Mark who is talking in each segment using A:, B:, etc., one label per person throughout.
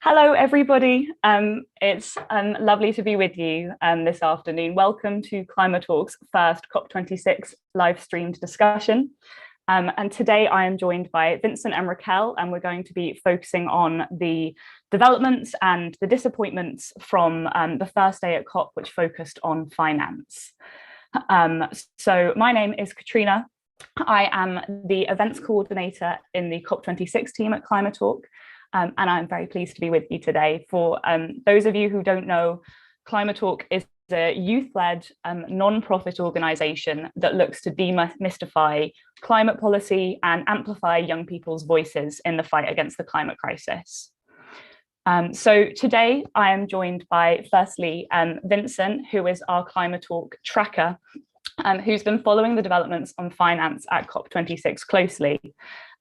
A: Hello, everybody. It's lovely to be with you this afternoon. Welcome to ClimaTalk's first COP26 live streamed discussion. And today I am joined by Vincent and Racquel, and we're going to be focusing on the developments and the disappointments from the first day at COP, which focused on finance. So my name is Katrina. I am the events coordinator in the COP26 team at ClimaTalk. And I'm very pleased to be with you today. For those of you who don't know, ClimaTalk is a youth-led non-profit organisation that looks to demystify climate policy and amplify young people's voices in the fight against the climate crisis. So today I am joined by, firstly, Vincent, who is our ClimaTalk tracker, who's been following the developments on finance at COP26 closely,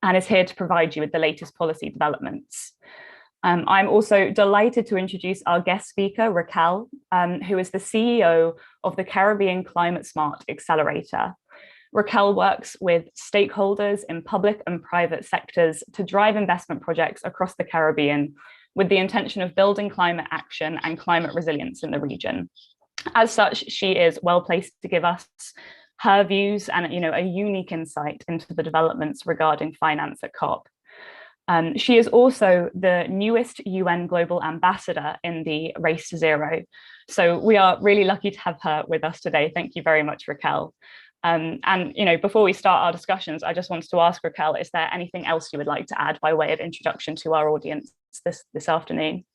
A: and is here to provide you with the latest policy developments. I'm also delighted to introduce our guest speaker, Racquel, who is the CEO of the Caribbean Climate Smart Accelerator. Racquel works with stakeholders in public and private sectors to drive investment projects across the Caribbean with the intention of building climate action and climate resilience in the region. As such, she is well placed to give us her views and a unique insight into the developments regarding finance at COP. She is also the newest UN Global Ambassador in the Race to Zero. So we are really lucky to have her with us today. Thank you very much, Racquel. And before we start our discussions, I just wanted to ask Racquel, is there anything else you would like to add by way of introduction to our audience this afternoon?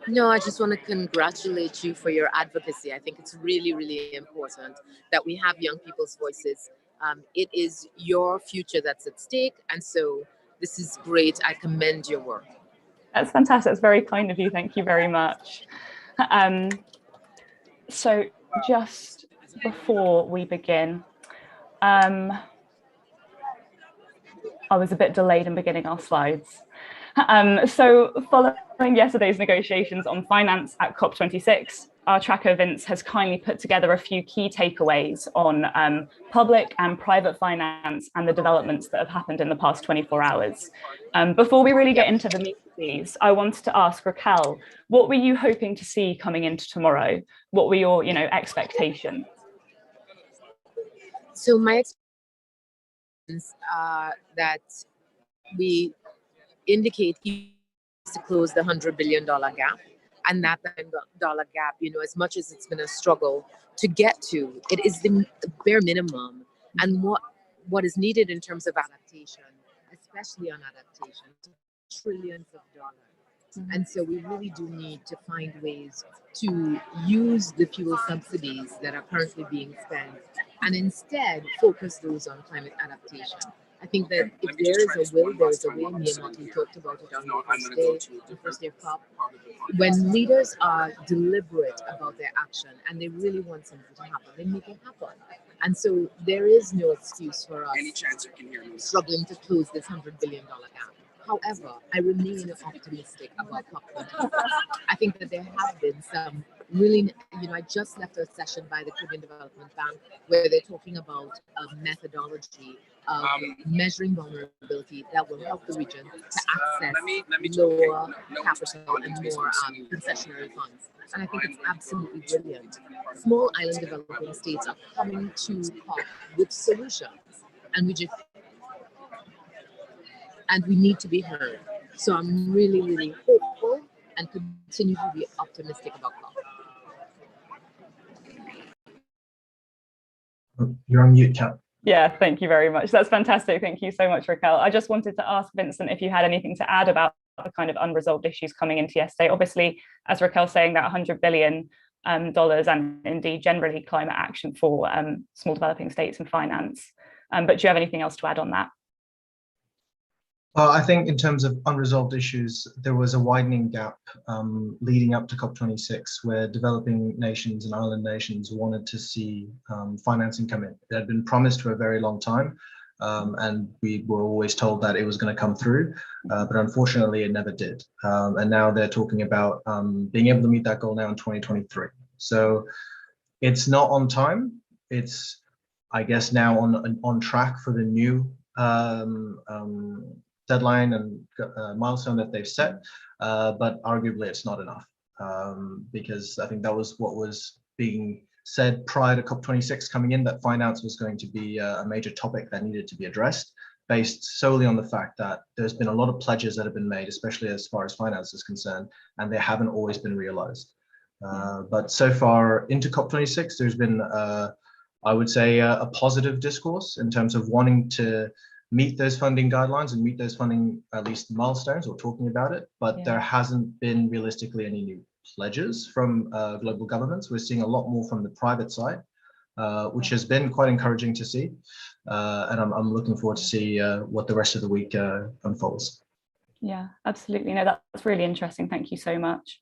B: No, I just want to congratulate you for your advocacy. I think it's really, really important that we have young people's voices. It is your future that's at stake. And so this is great. I commend your work.
A: That's fantastic. That's very kind of you. Thank you very much. So just before we begin, I was a bit delayed in beginning our slides. So following yesterday's negotiations on finance at COP26, our tracker Vince has kindly put together a few key takeaways on public and private finance and the developments that have happened in the past 24 hours. Before we really get into the meat of these, I wanted to ask Racquel, what were you hoping to see coming into tomorrow? What were your expectations?
B: So my expectations are that we indicate to close the $100 billion gap, and that $100 billion gap, as much as it's been a struggle to get to, it is the bare minimum. And what is needed in terms of adaptation, especially on adaptation, trillions of dollars. And so we really do need to find ways to use the fuel subsidies that are currently being spent and instead focus those on climate adaptation. I think that if there is a will, there is a way. Me and Martin talked about it on the first day of COP. When leaders are deliberate about their action and they really want something to happen, they make it happen. And so there is no excuse for us struggling to close this $100 billion gap. However, I remain optimistic about COP26. I think that there have been some really, I just left a session by the Caribbean Development Bank where they're talking about a methodology of measuring vulnerability that will help the region to access lower capital and more concessionary funds. And I think it's absolutely brilliant. Small island developing states are coming to COP with solutions, and we need to be heard. So I'm really, really hopeful and continue to be optimistic about COP.
C: You're on mute, Kat.
A: Yeah, thank you very much. That's fantastic. Thank you so much, Racquel. I just wanted to ask Vincent if you had anything to add about the kind of unresolved issues coming into yesterday. Obviously, as Racquel's saying, that $100 billion and indeed generally climate action for small developing states and finance. But do you have anything else to add on that?
C: Well, I think in terms of unresolved issues, there was a widening gap leading up to COP26 where developing nations and island nations wanted to see financing come in. It had been promised for a very long time, and we were always told that it was going to come through, but unfortunately it never did. And now they're talking about being able to meet that goal now in 2023. So it's not on time. It's, I guess, now on track for the new deadline and milestone that they've set, but arguably it's not enough, because I think that was what was being said prior to COP26 coming in, that finance was going to be a major topic that needed to be addressed, based solely on the fact that there's been a lot of pledges that have been made, especially as far as finance is concerned, and they haven't always been realized. But so far into COP26, there's been, I would say, a positive discourse in terms of wanting to meet those funding guidelines and meet those funding, at least milestones, or talking about it, but there hasn't been realistically any new pledges from global governments. We're seeing a lot more from the private side, which has been quite encouraging to see. And I'm looking forward to see what the rest of the week unfolds. Yeah,
A: absolutely. No, that's really interesting. Thank you so much.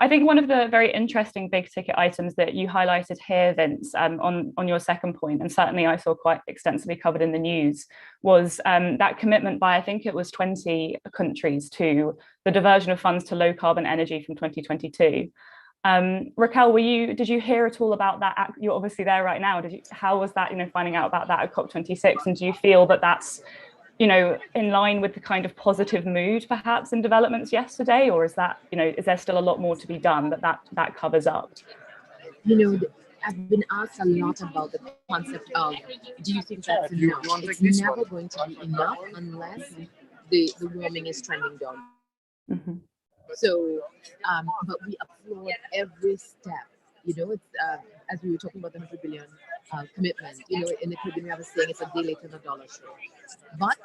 A: I think one of the very interesting big ticket items that you highlighted here, Vince, on your second point, and certainly I saw quite extensively covered in the news, was that commitment by, I think it was 20 countries, to the diversion of funds to low carbon energy from 2022. Racquel, did you hear at all about that? You're obviously there right now. How was that, finding out about that at COP26? And do you feel that that's, in line with the kind of positive mood perhaps in developments yesterday, or is that, is there still a lot more to be done that covers up?
B: I've been asked a lot about the concept of, do you think that's enough? It's never going to be enough unless the warming is trending down.
A: Mm-hmm.
B: So, but we applaud every step. It's as we were talking about the 100 billion commitment. In the Caribbean we have a saying, it's a day late and a dollar short. But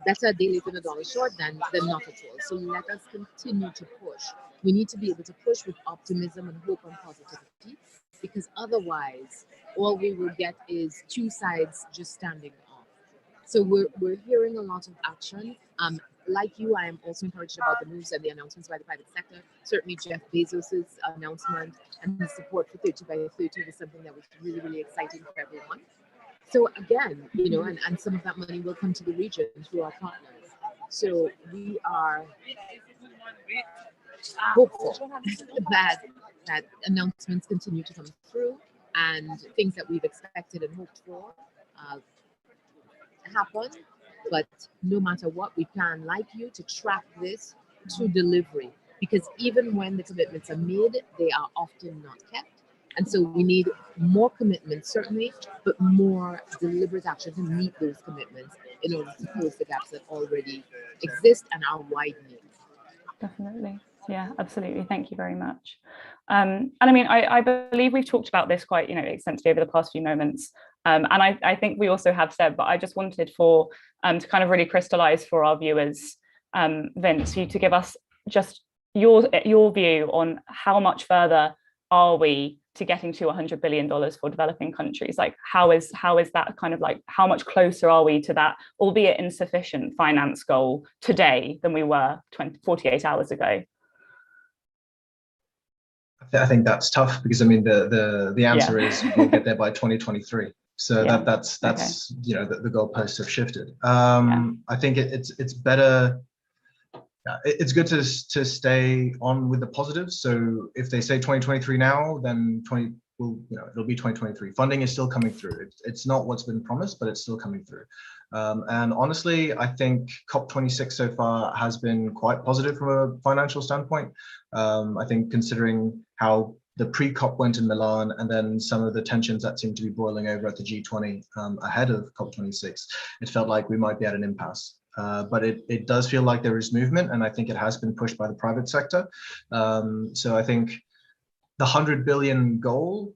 B: better a day late and a dollar short than not at all. So let us continue to push. We need to be able to push with optimism and hope and positivity, because otherwise, all we will get is two sides just standing off. So we're hearing a lot of action. Like you, I am also encouraged about the moves and the announcements by the private sector. Certainly Jeff Bezos' announcement and his support for 30 by 30 was something that was really, really exciting for everyone. So again, and some of that money will come to the region through our partners. So we are hopeful that announcements continue to come through and things that we've expected and hoped for happen. But no matter what, we plan, like you, to track this to delivery, because even when the commitments are made, they are often not kept. And so we need more commitments, certainly, but more deliberate action to meet those commitments in order to close the gaps that already exist and are widening.
A: Definitely. Yeah, absolutely. Thank you very much. And I mean, I believe we've talked about this quite, extensively over the past few moments. And I think we also have said, but I just wanted to kind of really crystallize for our viewers, Vince, you to give us just your view on how much further are we to getting to $100 billion for developing countries? Like, how is that kind of like, how much closer are we to that, albeit insufficient, finance goal today than we were 48 hours ago?
C: I think that's tough, because I mean the answer is we'll get there by 2023. So that's okay. The goalposts have shifted. I think it's better. It's good to stay on with the positives. So if they say 2023 now, then it'll be 2023. Funding is still coming through. It's not what's been promised, but it's still coming through. And honestly, I think COP26 so far has been quite positive from a financial standpoint. I think considering how the pre-COP went in Milan, and then some of the tensions that seem to be boiling over at the G20 ahead of COP26, it felt like we might be at an impasse. But it does feel like there is movement, and I think it has been pushed by the private sector. So I think the 100 billion goal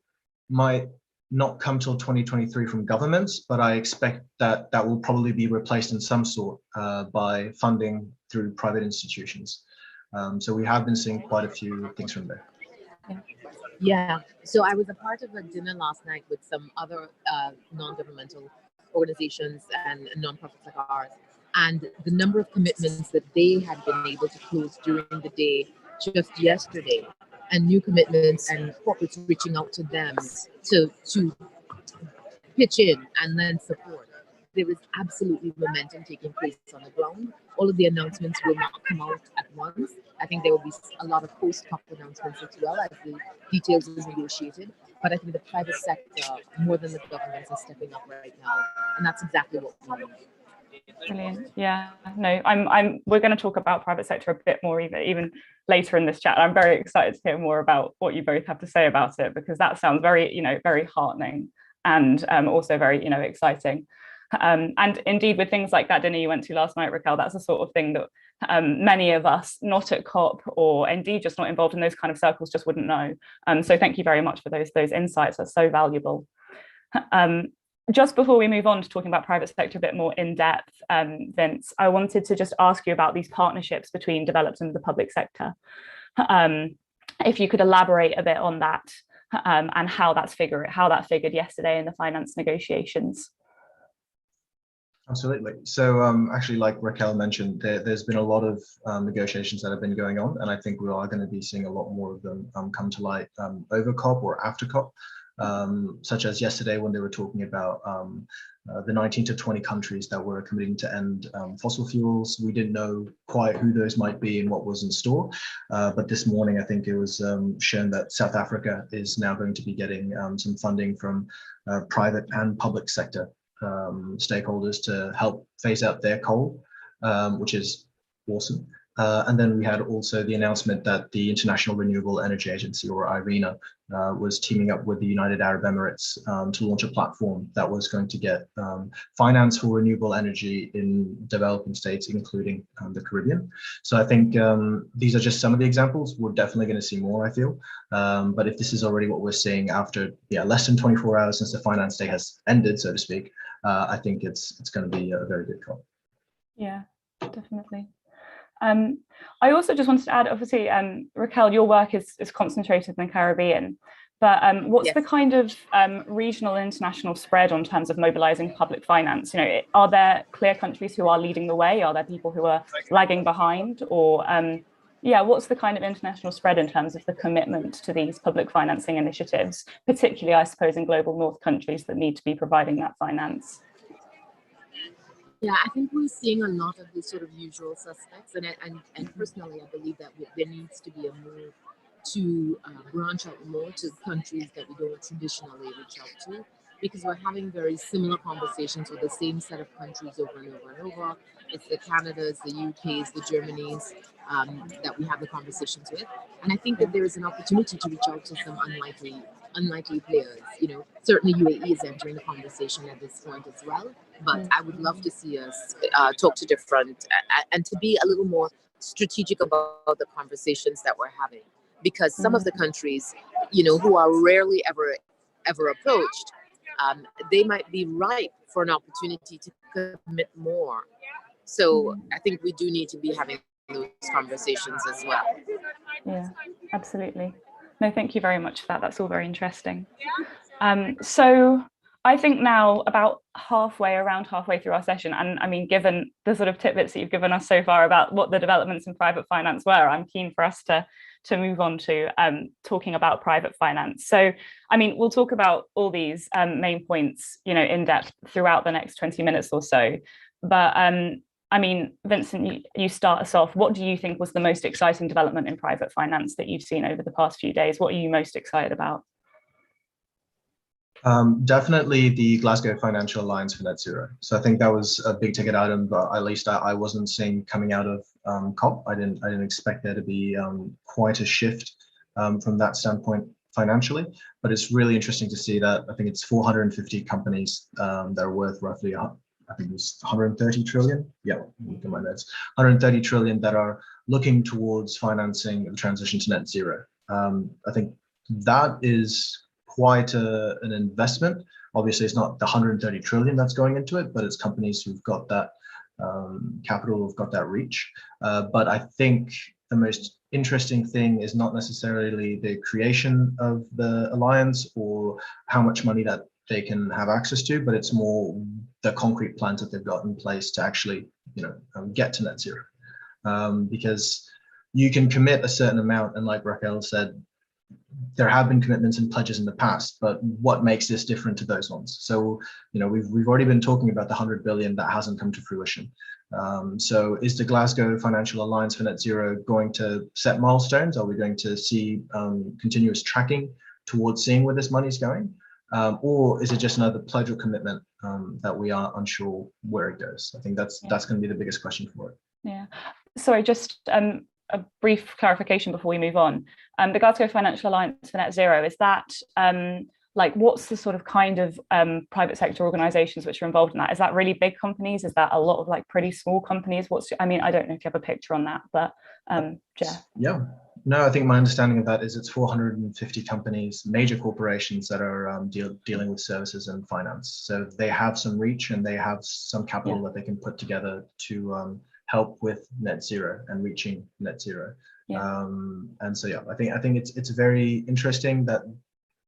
C: might not come till 2023 from governments, but I expect that will probably be replaced in some sort by funding through private institutions. So we have been seeing quite a few things from there.
B: Yeah, so I was a part of a dinner last night with some other non-governmental organizations and nonprofits like ours, and the number of commitments that they had been able to close during the day just yesterday, and new commitments and corporates reaching out to them to pitch in and then support. There is absolutely momentum taking place on the ground. All of the announcements will not come out at once. I think there will be a lot of post-COP announcements as well as the details is negotiated. But I think the private sector, more than the governments, are stepping up right now. And that's exactly what we need.
A: Brilliant. Yeah, no, we're going to talk about private sector a bit more even later in this chat. I'm very excited to hear more about what you both have to say about it, because that sounds very, very heartening and also very, exciting. And indeed, with things like that dinner you went to last night, Racquel, that's the sort of thing that many of us not at COP, or indeed just not involved in those kind of circles, just wouldn't know. So thank you very much for those insights. That's so valuable. Just before we move on to talking about private sector a bit more in depth, Vince, I wanted to just ask you about these partnerships between developed and the public sector. If you could elaborate a bit on that and how that figured yesterday in the finance negotiations.
C: Absolutely. So actually, like Racquel mentioned, there's been a lot of negotiations that have been going on, and I think we are going to be seeing a lot more of them come to light over COP or after COP. Such as yesterday when they were talking about the 19 to 20 countries that were committing to end fossil fuels. We didn't know quite who those might be and what was in store. But this morning, I think it was shown that South Africa is now going to be getting some funding from private and public sector stakeholders to help phase out their coal, which is awesome. And then we had also the announcement that the International Renewable Energy Agency, or IRENA, was teaming up with the United Arab Emirates to launch a platform that was going to get finance for renewable energy in developing states, including the Caribbean. So I think these are just some of the examples. We're definitely going to see more, I feel. But if this is already what we're seeing after less than 24 hours since the finance day has ended, so to speak, I think it's going to be a very good call.
A: Yeah, definitely. I also just wanted to add, obviously, Racquel, your work is concentrated in the Caribbean, but what's the kind of regional and international spread on terms of mobilizing public finance? Are there clear countries who are leading the way? Are there people who are lagging behind? Or what's the kind of international spread in terms of the commitment to these public financing initiatives, particularly, I suppose, in global north countries that need to be providing that finance?
B: Yeah, I think we're seeing a lot of the sort of usual suspects, and personally, I believe that there needs to be a move to branch out more to countries that we don't traditionally reach out to, because we're having very similar conversations with the same set of countries over and over and over. It's the Canadas, the UKs, the Germanys that we have the conversations with, and I think that there is an opportunity to reach out to some unlikely players. Certainly UAE is entering the conversation at this point as well, but I would love to see us talk to different and to be a little more strategic about the conversations that we're having, because some of the countries, who are rarely ever approached, they might be ripe for an opportunity to commit more. So I think we do need to be having those conversations as well.
A: Yeah, absolutely. No, thank you very much for that. That's all very interesting. So I think now around halfway through our session, and I mean, given the sort of tidbits that you've given us so far about what the developments in private finance were, I'm keen for us to move on to talking about private finance. So, I mean, we'll talk about all these main points, in depth throughout the next 20 minutes or so. But I mean, Vincent, you start us off. What do you think was the most exciting development in private finance that you've seen over the past few days? What are you most excited about?
C: Definitely the Glasgow Financial Alliance for Net Zero. So I think that was a big ticket item, but at least I wasn't seeing coming out of COP. I didn't expect there to be quite a shift from that standpoint financially, but it's really interesting to see that I think it's 450 companies that are worth roughly, I think it was 130 trillion. Yeah, look at my notes. 130 trillion that are looking towards financing the transition to net zero. I think that is quite an investment. Obviously, it's not the 130 trillion that's going into it, but it's companies who've got that capital, who've got that reach. But I think the most interesting thing is not necessarily the creation of the alliance or how much money that they can have access to, but it's more the concrete plans that they've got in place to actually, get to net zero. Because you can commit a certain amount, and like Racquel said, there have been commitments and pledges in the past, but what makes this different to those ones? So, we've already been talking about the 100 billion that hasn't come to fruition. So is the Glasgow Financial Alliance for Net Zero going to set milestones? Are we going to see continuous tracking towards seeing where this money is going? or is it just another pledge or commitment that we are unsure where it goes? I think that's going to be the biggest question for it.
A: Yeah. Sorry, just a brief clarification before we move on. The Glasgow Financial Alliance for Net Zero, is that like, what's the sort of kind of private sector organizations which are involved in that? Is that really big companies? Is that a lot of like pretty small companies? I mean, I don't know if you have a picture on that, but Jeff.
C: Yeah, no, I think my understanding of that is it's 450 companies, major corporations that are dealing with services and finance. So they have some reach and they have some capital that they can put together to help with net zero and reaching net zero. And so, yeah, I think it's very interesting that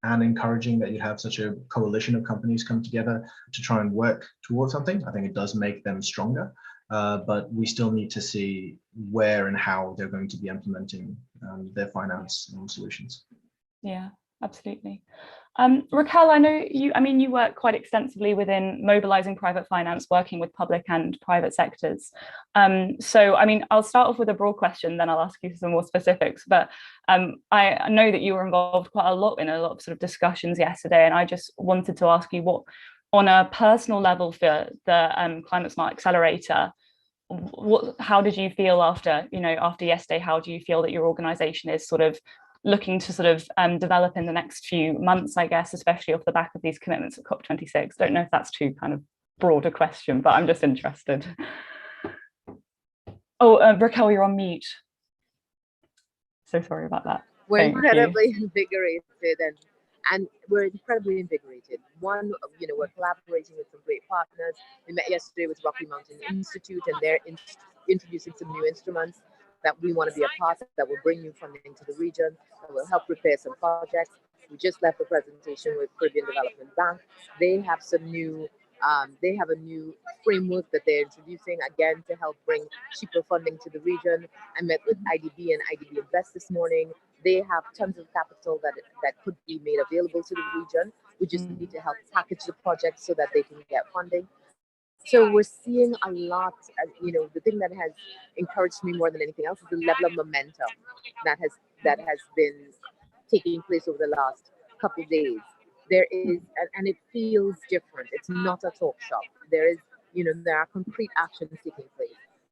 C: and encouraging that you have such a coalition of companies come together to try and work towards something. I think it does make them stronger, but we still need to see where and how they're going to be implementing their finance solutions.
A: Yeah, absolutely. Racquel, I know you work quite extensively within mobilizing private finance, working with public and private sectors. So, I mean, I'll start off with a broad question, then I'll ask you some more specifics. But I know that you were involved quite a lot in a lot of sort of discussions yesterday, and I just wanted to ask you what, on a personal level for the Climate Smart Accelerator, how did you feel after yesterday? How do you feel that your organization is sort of looking to sort of develop in the next few months, I guess, especially off the back of these commitments at COP26? Don't know if that's too kind of broad a question, but I'm just interested. Oh, Racquel, you're on mute. So sorry about that.
B: We're incredibly invigorated and we're incredibly invigorated. One, we're collaborating with some great partners. We met yesterday with Rocky Mountain Institute, and they're introducing some new instruments that we want to be a part of, that will bring new funding to the region, that will help repair some projects. We just left a presentation with Caribbean Development Bank. They have some new, they have a new framework that they're introducing, again, to help bring cheaper funding to the region. I met with IDB and IDB Invest this morning. They have tons of capital that could be made available to the region. We just need to help package the project so that they can get funding. So we're seeing a lot, the thing that has encouraged me more than anything else is the level of momentum that has been taking place over the last couple of days. There is, and it feels different. It's not a talk shop. There is, there are concrete actions taking place.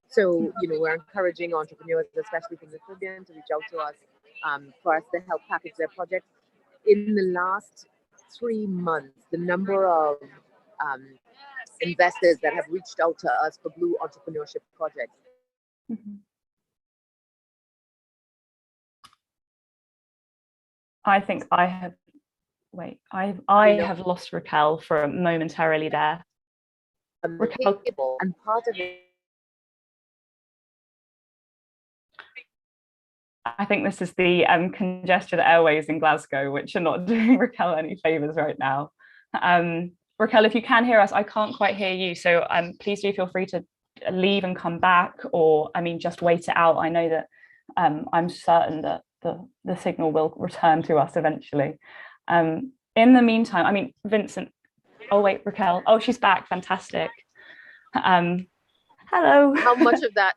B: So, we're encouraging entrepreneurs, especially from the Caribbean, to reach out to us for us to help package their projects. In the last 3 months, the number of investors that have reached out to us for blue entrepreneurship projects.
A: I think I have, I have lost Racquel for momentarily there. Racquel.
B: And part of it,
A: I think this is the congested airways in Glasgow, which are not doing Racquel any favors right now. Racquel, if you can hear us, I can't quite hear you. So please do feel free to leave and come back, or just wait it out. I know that I'm certain that the signal will return to us eventually. In the meantime, Vincent, oh wait, Racquel, oh, she's back, fantastic. Hello.
B: How much of that,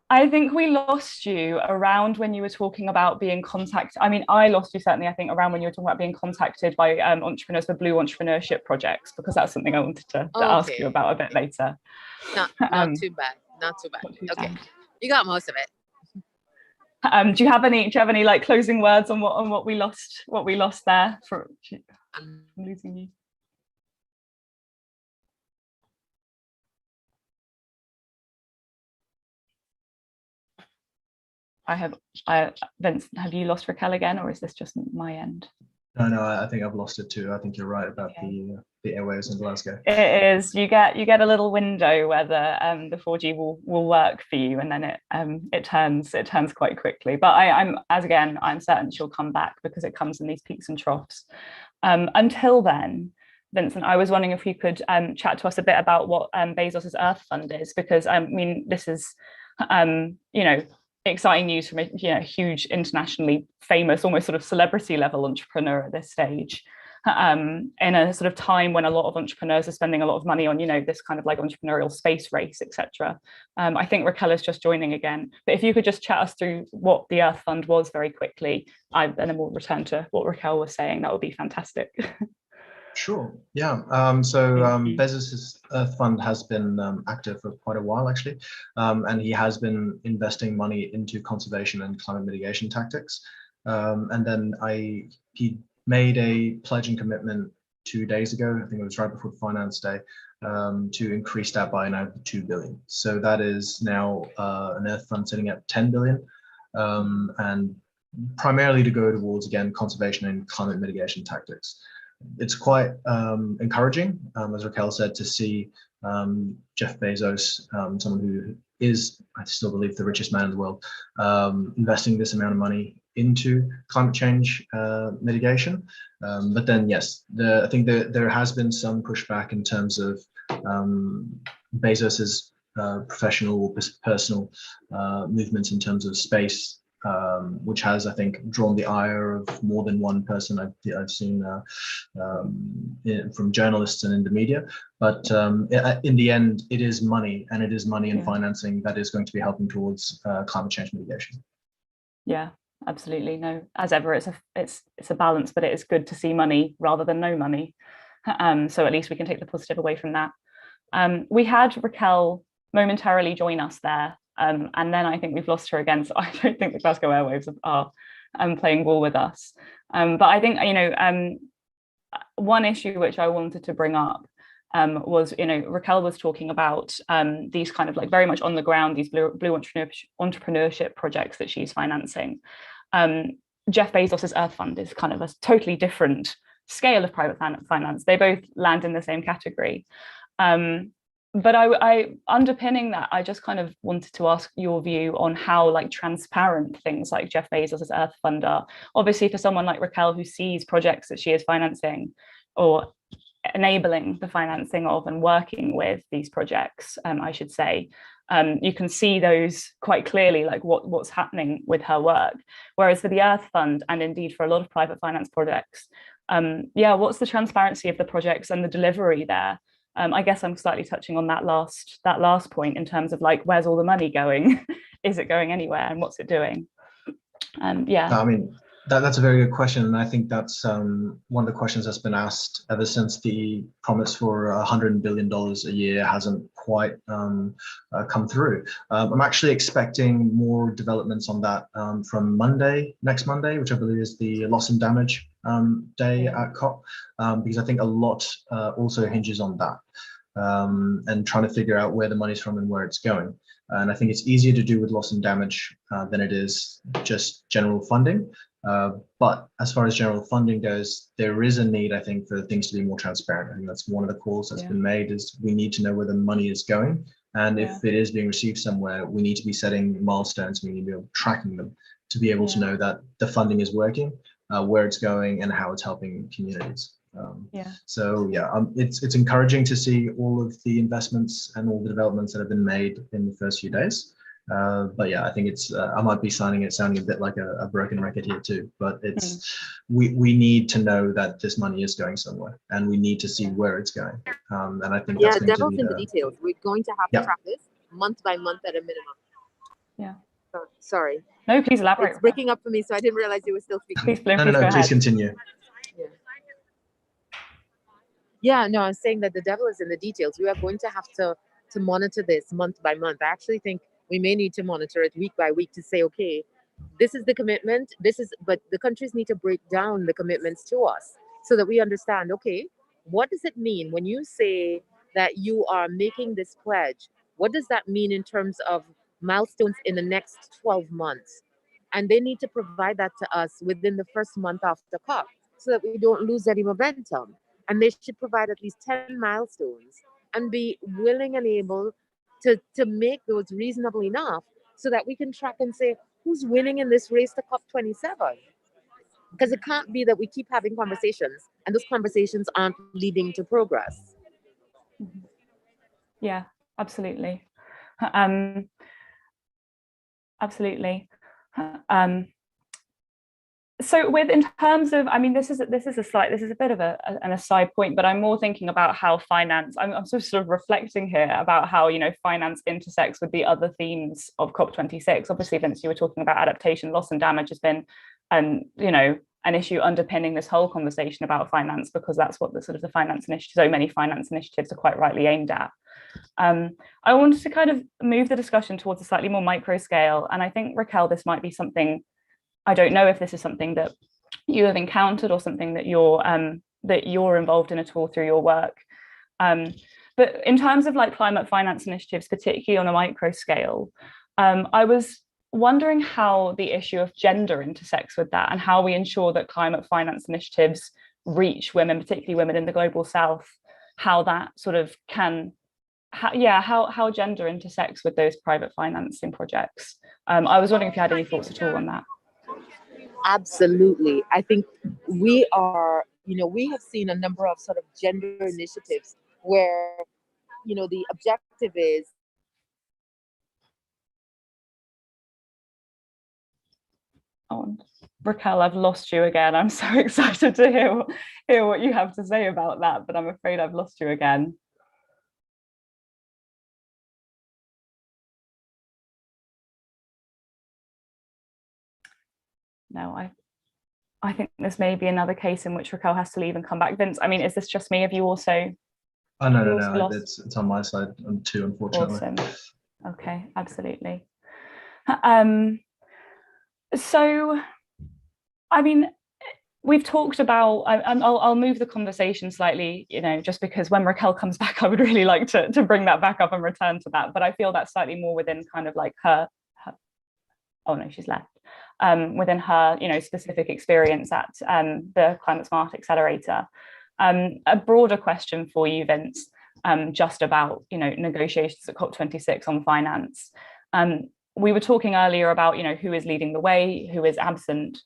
A: I think we lost you around when you were talking about being contacted. I lost you certainly, I think, around when you were talking about being contacted by entrepreneurs for blue entrepreneurship projects, because that's something I wanted to ask you about a bit later.
B: Not too bad. Not too bad. Okay, you got most of it.
A: Do you have any like closing words on what we lost there? I'm losing you. Vince, have you lost Racquel again, or is this just my end?
C: No, I think I've lost it too. I think you're right about the airwaves in Glasgow.
A: It is. You get a little window where the 4G will work for you, and then it turns quite quickly. But I'm certain she'll come back, because it comes in these peaks and troughs. Until then, Vincent, I was wondering if you could chat to us a bit about what Bezos's Earth Fund is, because this is exciting news from a huge, internationally famous, almost sort of celebrity level entrepreneur at this stage. in a sort of time when a lot of entrepreneurs are spending a lot of money on, this kind of like entrepreneurial space race, etc. I think Racquel is just joining again, but if you could just chat us through what the Earth Fund was very quickly, and then we'll return to what Racquel was saying, that would be fantastic.
C: Sure. Yeah. Bezos's Earth Fund has been active for quite a while, actually, and he has been investing money into conservation and climate mitigation tactics. And then he made a pledge and commitment 2 days ago. I think it was right before Finance Day, to increase that by now 2 billion. So that is now an Earth Fund sitting at 10 billion, and primarily to go towards, again, conservation and climate mitigation tactics. It's quite encouraging, as Racquel said, to see Jeff Bezos, someone who is, I still believe, the richest man in the world, investing this amount of money into climate change mitigation. But then, yes, I think there has been some pushback in terms of Bezos's professional, personal movements in terms of space, which has, I think, drawn the ire of more than one person I've seen from journalists and in the media. But in the end, it is money, and it is money and financing that is going to be helping towards climate change mitigation. Yeah, absolutely. No, as ever, it's a balance, but it is good to see money rather than no money. So at least we can take the positive away from that. We had Racquel momentarily join us there. And then I think we've lost her again. So I don't think the Glasgow Airwaves are playing ball with us. But I think, one issue which I wanted to bring up was, Racquel was talking about these kind of like very much on the ground, these blue entrepreneurship projects that she's financing. Jeff Bezos's Earth Fund is kind of a totally different scale of private finance. They both land in the same category. But I underpinning that, I just kind of wanted to ask your view on how like transparent things like Jeff Bezos's Earth Fund are. Obviously, for someone like Racquel who sees projects that she is financing or enabling the financing of and working with these projects, I should say, you can see those quite clearly, like what's happening with her work. Whereas for the Earth Fund, and indeed for a lot of private finance projects, what's the transparency of the projects and the delivery there? I guess I'm slightly touching on that last point in terms of like, where's all the money going? Is it going anywhere, and what's it doing? I mean, that's a very good question, and I think that's one of the questions that's been asked ever since the promise for $100 billion a year hasn't quite come through. I'm actually expecting more developments on that from next Monday, which I believe is the loss and damage day at COP, because I think a lot also hinges on that, and trying to figure out where the money's from and where it's going. And I think it's easier to do with loss and damage than it is just general funding. But as far as general funding goes, there is a need, I think, for things to be more transparent. I think that's one of the calls that's been made, is we need to know where the money is going. And if it is being received somewhere, we need to be setting milestones. We need to be able to tracking them to be able to know that the funding is working, where it's going, and how it's helping communities. It's encouraging to see all of the investments and all the developments that have been made in the first few days. But yeah, I think it's I might be sounding a bit like a broken record here too, but it's we need to know that this money is going somewhere, and we need to see where it's going. And I think that's going
B: devil's
C: to be
B: in the details. We're going to have to track this month by month at a minimum. Yeah. Oh, sorry.
A: No, please elaborate.
B: It's breaking up for me, so I didn't realize you were still speaking.
A: Please, please
C: continue.
B: Yeah, no, I'm saying that the devil is in the details. We are going to have to monitor this month by month. I actually think we may need to monitor it week by week to say, okay, this is the commitment, but the countries need to break down the commitments to us so that we understand, okay, what does it mean when you say that you are making this pledge? What does that mean in terms of milestones in the next 12 months? And they need to provide that to us within the first month after COP so that we don't lose any momentum. And they should provide at least 10 milestones and be willing and able to make those reasonable enough so that we can track and say, who's winning in this race to COP27? Because it can't be that we keep having conversations and those conversations aren't leading to progress.
A: Yeah, absolutely. Absolutely. So in terms of, I mean, this is a bit of an aside point, but I'm more thinking about how finance, I'm sort of reflecting here about how, finance intersects with the other themes of COP26. Obviously, Vince, you were talking about adaptation, loss and damage has been, an issue underpinning this whole conversation about finance, because that's what the finance initiative, so many finance initiatives are quite rightly aimed at. I wanted to kind of move the discussion towards a slightly more micro scale. And I think, Racquel, this might be something, I don't know if this is something that you have encountered or something that you're involved in at all through your work. But in terms of like climate finance initiatives, particularly on a micro scale, I was wondering how the issue of gender intersects with that, and how we ensure that climate finance initiatives reach women, particularly women in the global south, how that sort of how gender intersects with those private financing projects. I was wondering if you had any thoughts at all on that.
B: Absolutely. I think we have seen a number of sort of gender initiatives where, the objective is.
A: Oh, Racquel, I've lost you again. I'm so excited to hear what you have to say about that, but I'm afraid I've lost you again. No, I think this may be another case in which Racquel has to leave and come back. Vince, I mean, is this just me? Have you also?
C: Oh, no, it's on my side too, unfortunately.
A: Awesome. Okay, absolutely. So, I mean, we've talked about, I'll move the conversation slightly, just because when Racquel comes back, I would really like to bring that back up and return to that. But I feel that's slightly more within kind of like her oh no, she's left, within her, specific experience at the Climate Smart Accelerator. A broader question for you, Vince, just about, negotiations at COP26 on finance. We were talking earlier about, who is leading the way, who is absent.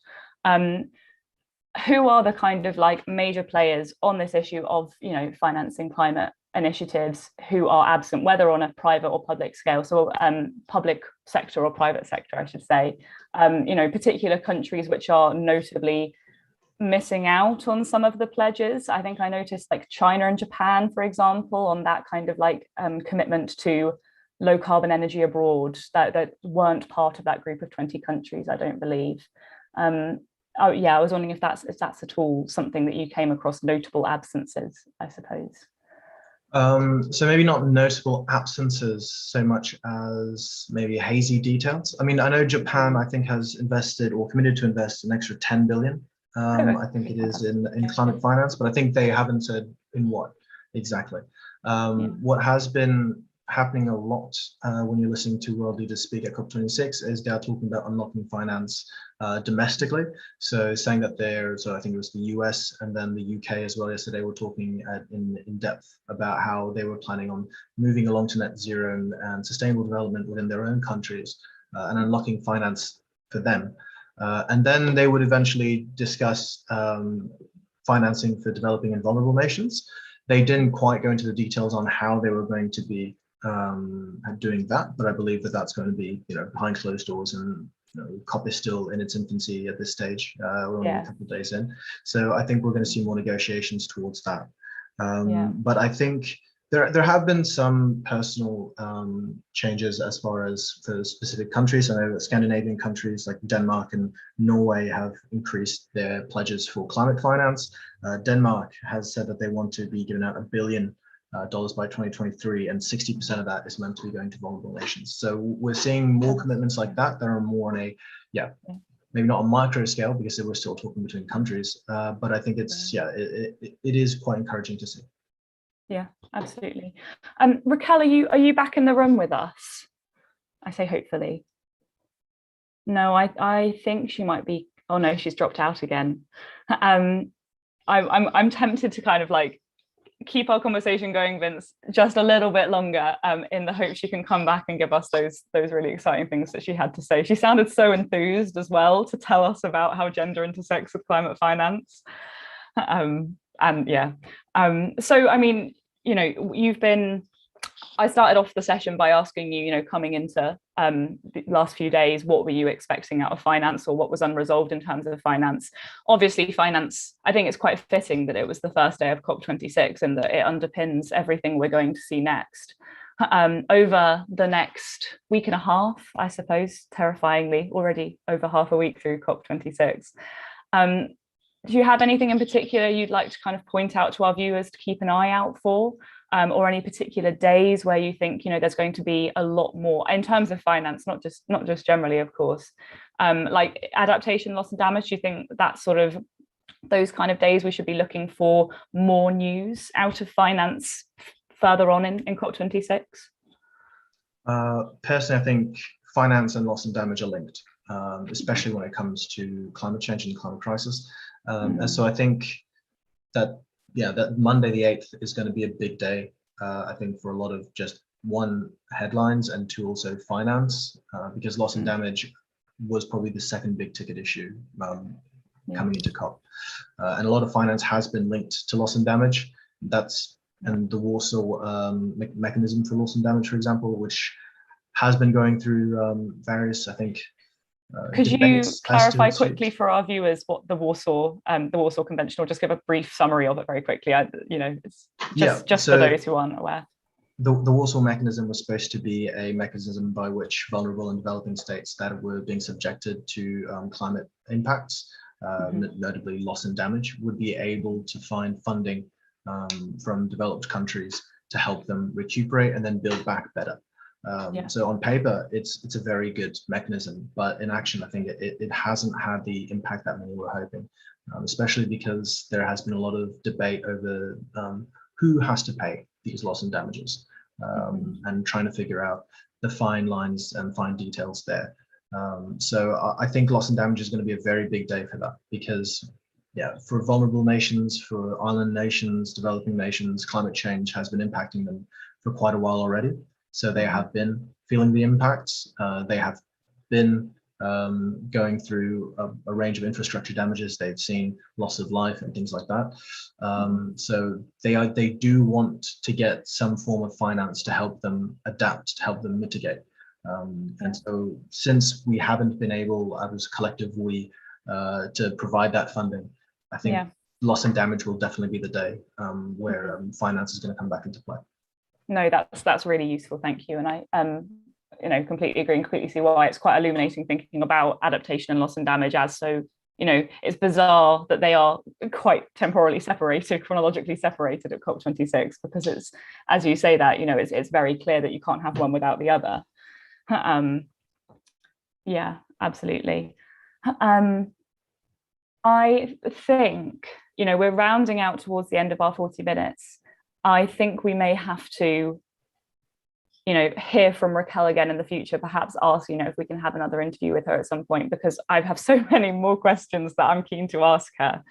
A: Who are the kind of like major players on this issue of, financing climate initiatives who are absent, whether on a private or public scale? So public sector or private sector, I should say, particular countries which are notably missing out on some of the pledges. I think I noticed like China and Japan, for example, on that kind of like commitment to low carbon energy abroad, that weren't part of that group of 20 countries, I don't believe. Oh yeah, I was wondering if that's at all something that you came across, notable absences, I suppose.
C: So maybe not notable absences so much as maybe hazy details. I mean, I know Japan, I think, has invested or committed to invest an extra 10 billion. I think it is in climate finance, but I think they haven't said in what exactly. What has been happening a lot when you're listening to world leaders speak at COP26 is they're talking about unlocking finance domestically. So saying that I think it was the US and then the UK as well yesterday were talking in depth about how they were planning on moving along to net zero and sustainable development within their own countries and unlocking finance for them. And then they would eventually discuss financing for developing and vulnerable nations. They didn't quite go into the details on how they were going to be doing that, but I believe that that's going to be, behind closed doors, and COP is still in its infancy at this stage. We're only a couple of days in, so I think we're going to see more negotiations towards that. But I think there have been some personal changes as far as for specific countries. I know that Scandinavian countries like Denmark and Norway have increased their pledges for climate finance. Denmark has said that they want to be giving out $1 billion by 2023, and 60% of that is meant to be going to vulnerable nations. So we're seeing more commitments like that. There are more on a, maybe not a micro scale, because we're still talking between countries, but I think it's, it is quite encouraging to see.
A: Yeah, absolutely. Racquel, are you back in the room with us? I say hopefully. No, I think she might be. Oh no, she's dropped out again. I'm tempted to kind of like keep our conversation going, Vince, just a little bit longer, in the hope she can come back and give us those really exciting things that she had to say. She sounded so enthused as well to tell us about how gender intersects with climate finance. So I mean, I started off the session by asking you, coming into the last few days, what were you expecting out of finance, or what was unresolved in terms of finance? Obviously, finance, I think it's quite fitting that it was the first day of COP26 and that it underpins everything we're going to see next. Over the next week and a half, I suppose, terrifyingly, already over half a week through COP26. Do you have anything in particular you'd like to kind of point out to our viewers to keep an eye out for, or any particular days where you think, you know, there's going to be a lot more in terms of finance, not just generally, of course, like adaptation, loss and damage? Do you think that sort of those kind of days we should be looking for more news out of finance further on in COP26?
C: Personally, I think finance and loss and damage are linked, especially when it comes to climate change and the climate crisis. And so I think that, yeah, that Monday the 8th is going to be a big day, I think, for a lot of just one, headlines, and two, also finance, because loss and damage was probably the second big ticket issue coming into COP. And a lot of finance has been linked to loss and damage. And the Warsaw mechanism for loss and damage, for example, which has been going through various, I think,
A: could you clarify quickly for our viewers what the Warsaw Convention, or just give a brief summary of it very quickly? It's just for those who aren't aware.
C: The Warsaw mechanism was supposed to be a mechanism by which vulnerable and developing states that were being subjected to climate impacts, notably loss and damage, would be able to find funding from developed countries to help them recuperate and then build back better. So on paper, it's a very good mechanism, but in action, I think it hasn't had the impact that many were hoping, especially because there has been a lot of debate over who has to pay these loss and damages, and trying to figure out the fine lines and fine details there. So I think loss and damage is going to be a very big day for that, because for vulnerable nations, for island nations, developing nations, climate change has been impacting them for quite a while already. So they have been feeling the impacts. They have been going through a range of infrastructure damages. They've seen loss of life and things like that. So they do want to get some form of finance to help them adapt, to help them mitigate. And so since we haven't been able, as a collective we, to provide that funding, I think loss and damage will definitely be the day where finance is going to come back into play.
A: No, that's really useful. Thank you. And I completely agree and completely see why it's quite illuminating thinking about adaptation and loss and damage as so, it's bizarre that they are quite temporally separated, chronologically separated at COP26, because it's, as you say that, it's very clear that you can't have one without the other. Yeah, absolutely. I think, we're rounding out towards the end of our 40 minutes. I think we may have to, hear from Racquel again in the future, perhaps ask, if we can have another interview with her at some point, because I have so many more questions that I'm keen to ask her.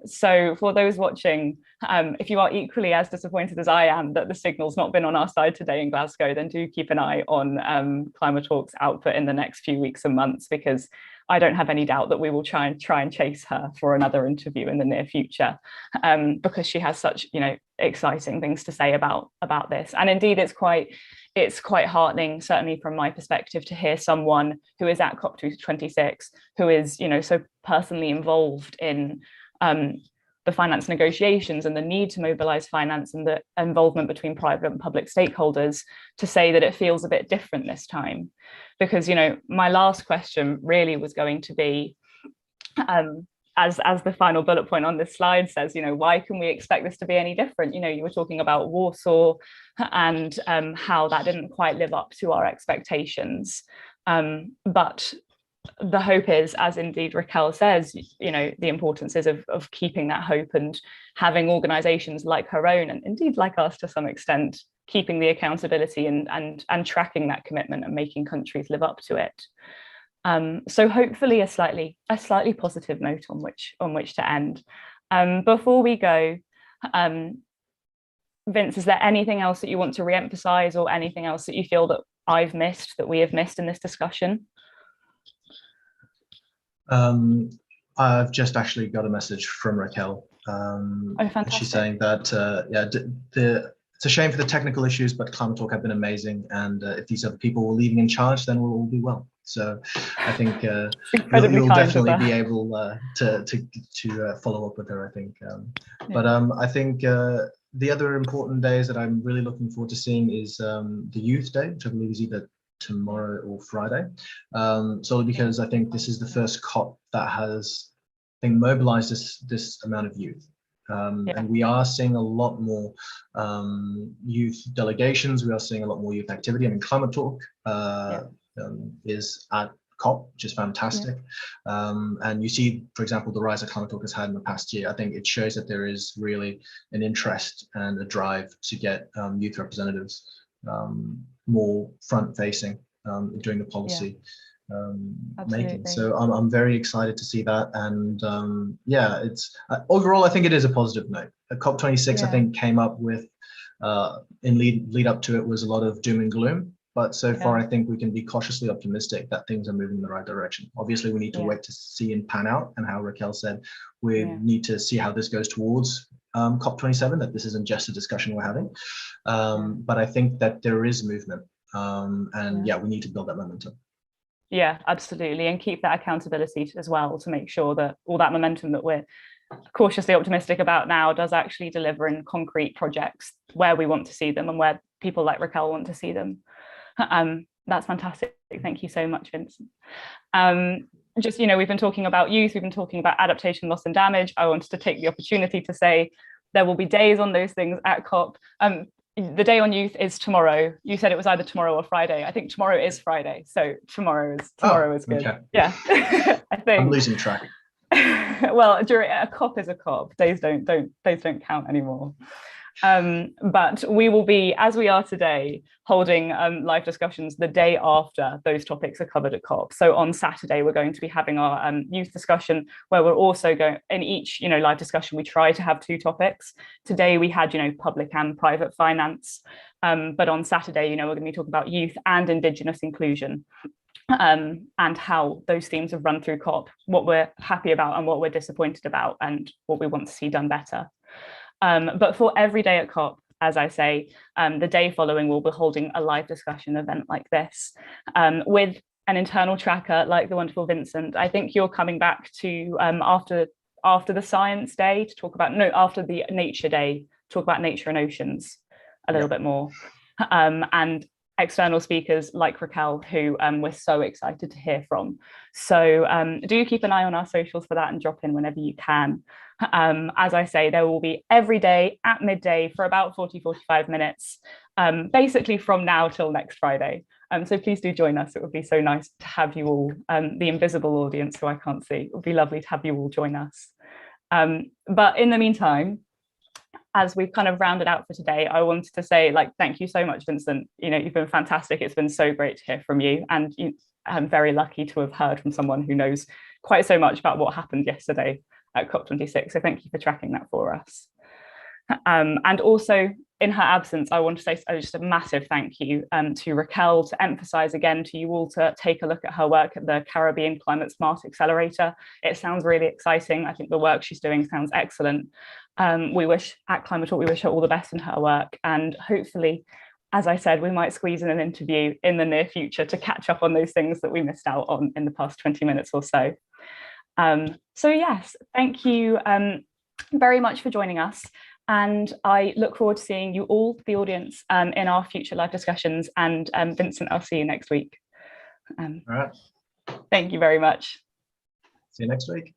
A: So for those watching, if you are equally as disappointed as I am that the signal's not been on our side today in Glasgow, then do keep an eye on ClimaTalk's output in the next few weeks and months, because I don't have any doubt that we will try and chase her for another interview in the near future, because she has such, exciting things to say about this. And indeed, it's quite heartening, certainly from my perspective, to hear someone who is at COP26, who is, so personally involved in the finance negotiations and the need to mobilize finance and the involvement between private and public stakeholders, to say that it feels a bit different this time. Because, my last question really was going to be, as the final bullet point on this slide says, why can we expect this to be any different? You were talking about Warsaw and how that didn't quite live up to our expectations. But the hope is, as indeed Racquel says, the importance is of keeping that hope and having organizations like her own, and indeed like us to some extent, keeping the accountability and tracking that commitment and making countries live up to it. So hopefully a slightly positive note on which to end. Before we go, Vince, is there anything else that you want to re-emphasize, or anything else that you feel that I've missed, that we have missed in this discussion?
C: I've just actually got a message from Racquel.
A: Oh, fantastic.
C: She's saying that it's a shame for the technical issues, but Climate Talk have been amazing. And if these other people were leaving in charge, then we'll all be well. So I think you'll definitely be able to follow up with her, I think. But I think the other important days that I'm really looking forward to seeing is the Youth Day, which I believe is either tomorrow or Friday. Solely because I think this is the first COP that has, I think, mobilized this amount of youth. And we are seeing a lot more youth delegations. We are seeing a lot more youth activity. I mean, Climate Talk is at COP, which is fantastic. And you see, for example, the rise that Climate Talk has had in the past year. I think it shows that there is really an interest and a drive to get youth representatives more front-facing during the policy making. So I'm very excited to see that. And yeah, it's overall, I think it is a positive note. COP26, I think, came up with in lead up to it was a lot of doom and gloom. But so far, I think we can be cautiously optimistic that things are moving in the right direction. Obviously, we need to wait to see and pan out. And how Racquel said, we need to see how this goes towards COP27, that this isn't just a discussion we're having. But I think that there is movement. And we need to build that momentum.
A: Yeah, absolutely. And keep that accountability as well to make sure that all that momentum that we're cautiously optimistic about now does actually deliver in concrete projects where we want to see them and where people like Racquel want to see them. That's fantastic. Thank you so much, Vincent. Just, we've been talking about youth, we've been talking about adaptation, loss and damage. I wanted to take the opportunity to say there will be days on those things at COP. The day on youth is tomorrow. You said it was either tomorrow or Friday. I think tomorrow is Friday, so tomorrow is good. Okay. Yeah, I think
C: I'm losing track.
A: Well, during a COP is a COP. Days don't count anymore. But we will be, as we are today, holding live discussions the day after those topics are covered at COP. So on Saturday, we're going to be having our youth discussion, where we're also going, in each live discussion, we try to have 2 topics. Today we had public and private finance, but on Saturday, we're going to be talking about youth and Indigenous inclusion. And how those themes have run through COP, what we're happy about and what we're disappointed about, and what we want to see done better. But for every day at COP, as I say, the day following we'll be holding a live discussion event like this with an internal tracker like the wonderful Vincent. I think you're coming back to after the Science Day to talk about, after the Nature Day, talk about nature and oceans a little bit more. And external speakers like Racquel, who we're so excited to hear from. So do keep an eye on our socials for that and drop in whenever you can. As I say, there will be every day at midday for about 40-45 minutes, basically from now till next Friday. So please do join us. It would be so nice to have you all, the invisible audience who I can't see. It would be lovely to have you all join us. But in the meantime, as we've kind of rounded out for today, I wanted to say, thank you so much, Vincent. You've been fantastic. It's been so great to hear from you. And I'm very lucky to have heard from someone who knows quite so much about what happened yesterday at COP26. So thank you for tracking that for us. And also, in her absence, I want to say just a massive thank you to Racquel, to emphasize again to you all to take a look at her work at the Caribbean Climate Smart Accelerator. It sounds really exciting. I think the work she's doing sounds excellent. We wish at Climate Talk, we wish her all the best in her work. And hopefully, as I said, we might squeeze in an interview in the near future to catch up on those things that we missed out on in the past 20 minutes or so. So yes, thank you very much for joining us. And I look forward to seeing you all, the audience, in our future live discussions. And Vincent, I'll see you next week.
C: All right.
A: Thank you very much.
C: See you next week.